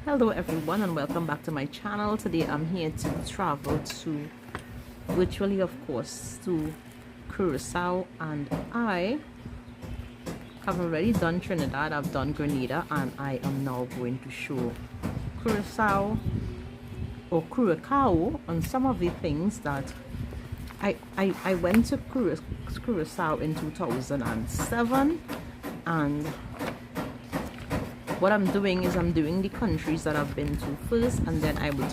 Hello everyone and welcome back to my channel. Today I'm here to travel to virtually of course to Curacao, and I have already done Trinidad, I've done Grenada, and I am now going to show Curacao or Curacao on some of the things that I went to Curacao in 2007, and what I'm doing is I'm doing the countries that I've been to first, and then I will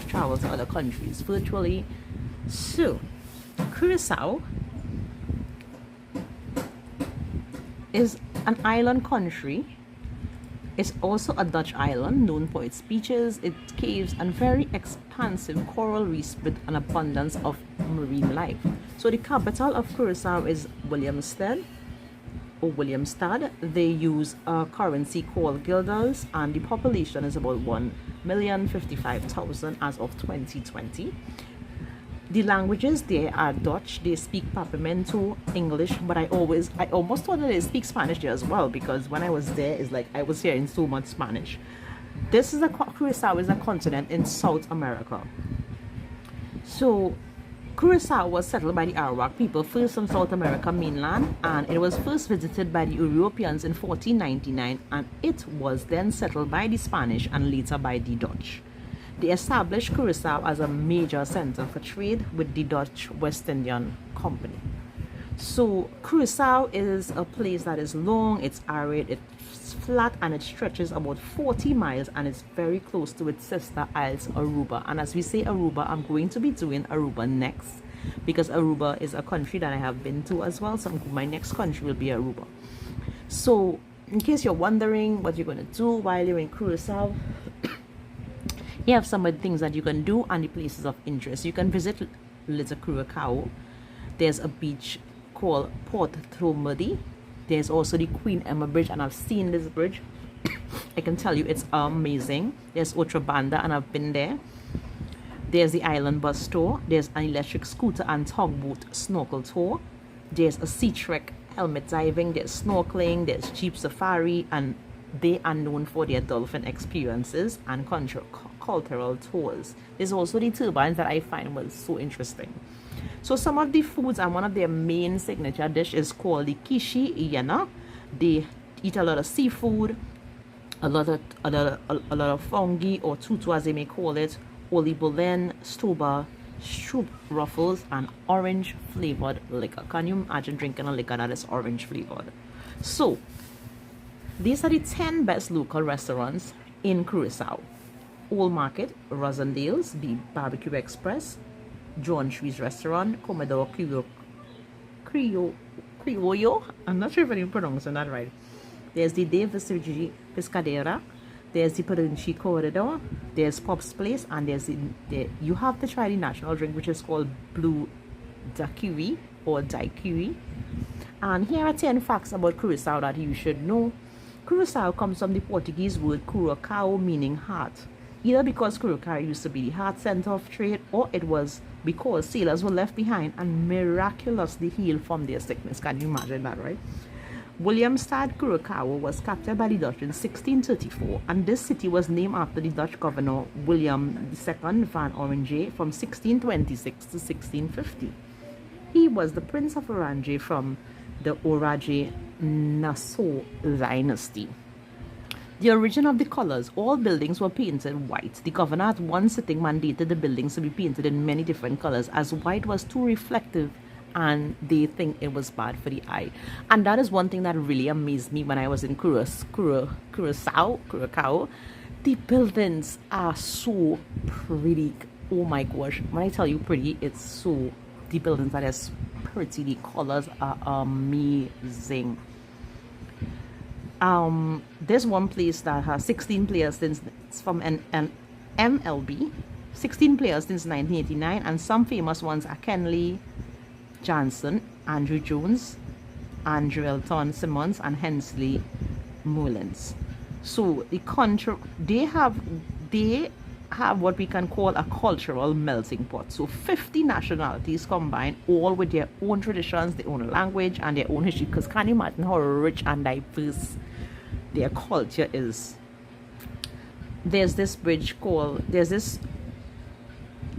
travel to other countries virtually. So Curacao is an island country. It's also a Dutch island known for its beaches, its caves, and very expansive coral reefs with an abundance of marine life. So the capital of Curacao is Williamstad. They use a currency called guilders, and the population is about 1,055,000 as of 2020. The languages there are Dutch. They speak Papiamento, English, but I almost thought that they speak Spanish there as well, because when I was there, it's like I was hearing so much Spanish. Curacao is a continent in South America. So Curacao was settled by the Arawak people first on South America mainland, and it was first visited by the Europeans in 1499, and it was then settled by the Spanish and later by the Dutch. They established Curacao as a major center for trade with the Dutch West Indian Company. So Curacao is a place that is long, it's arid, it's flat, and it stretches about 40 miles, and it's very close to its sister isles Aruba. And as we say Aruba, I'm going to be doing Aruba next, because Aruba is a country that I have been to as well, so my next country will be Aruba. So in case you're wondering what you're going to do while you're in Curacao, you have some of the things that you can do and the places of interest. You can visit Little Curacao. There's a beach called Port Tromedy. There's also the Queen Emma Bridge, and I've seen this bridge. I can tell you it's amazing. There's Otra Banda, and I've been there. There's the Island Bus Tour. There's an electric scooter and tugboat snorkel tour. There's a sea trek, helmet diving. There's snorkeling. There's jeep safari, and they are known for their dolphin experiences and cultural tours. There's also the turbines that I find was so interesting. So some of the foods, and one of their main signature dish is called the Kishi Iyana. They eat a lot of seafood, a lot of fungi, or tutu as they may call it, olibolen, stoba, stroop ruffles, and orange flavored liquor. Can you imagine drinking a liquor that is orange flavored? So these are the 10 best local restaurants in Curacao: Old Market, Rosendale's, the Barbecue Express, John Tree's Restaurant, Commodore Criollo. I'm not sure if I'm pronouncing that right. There's the De Vestige Pescadera. There's the Perinchi Corridor. There's Pop's Place, and there's you have to try the national drink, which is called Blue Daiquiri or Daiquiri. And here are 10 facts about Curacao that you should know. Curacao comes from the Portuguese word Curacao, meaning heart, either because Curacao used to be the heart center of trade, or it was because sailors were left behind and miraculously healed from their sickness. Can you imagine that, right? Williamstad, Curacao was captured by the Dutch in 1634, and this city was named after the Dutch governor William II van Oranje from 1626 to 1650. He was the Prince of Oranje from the Oranje Nassau dynasty. The origin of the colors: all buildings were painted white. The governor at one sitting mandated the buildings to be painted in many different colors, as white was too reflective and they think it was bad for the eye. And that is one thing that really amazed me when I was in Curacao. The buildings are so pretty. Oh my gosh, when I tell you pretty, it's so, the buildings are just pretty. The colors are amazing. There's one place that has 16 players since, it's from an MLB, 16 players since 1989, and some famous ones are Kenley Jansen, Andrew Jones, Andrew Elton Simmons, and Hensley Mullins. So the country, they have what we can call a cultural melting pot. So 50 nationalities combined, all with their own traditions, their own language, and their own history. Because can you imagine how rich and diverse their culture is? there's this bridge called,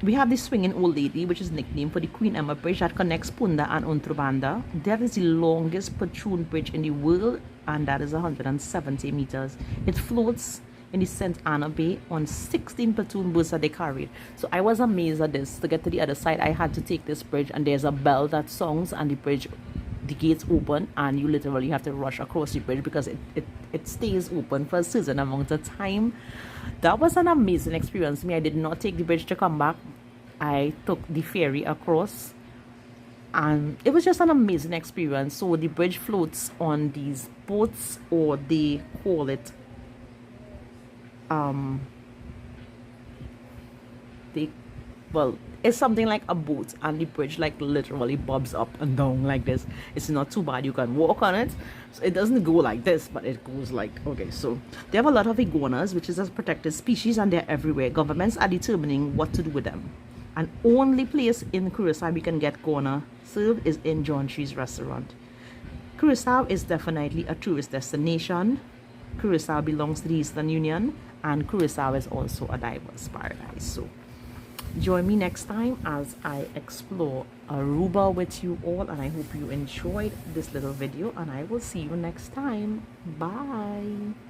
we have this swinging old lady, which is nicknamed for the Queen Emma Bridge that connects Punda and Untrubanda. That is the longest pontoon bridge in the world, and that is 170 meters. It floats in the St. Anna Bay on 16 pontoon boats that they carried. So I was amazed at this. To get to the other side, I had to take this bridge, and there's a bell that songs, and the gates open, and you literally have to rush across the bridge because it stays open for a certain amount of time. That was an amazing experience to me. I did not take the bridge to come back. I took the ferry across, and it was just an amazing experience. So the bridge floats on these boats, or they call it they well, it's something like a boat, and the bridge like literally bobs up and down like this. It's not too bad, you can walk on it. So it doesn't go like this, but it goes like, okay. So they have a lot of iguanas, which is a protected species, and they're everywhere. Governments are determining what to do with them. And only place in Curacao we can get iguana served is in John Tree's restaurant. Curacao is definitely a tourist destination. Curacao belongs to the Eastern Union, and Curacao is also a diverse paradise. So join me next time as I explore Aruba with you all, and I hope you enjoyed this little video, and I will see you next time. Bye.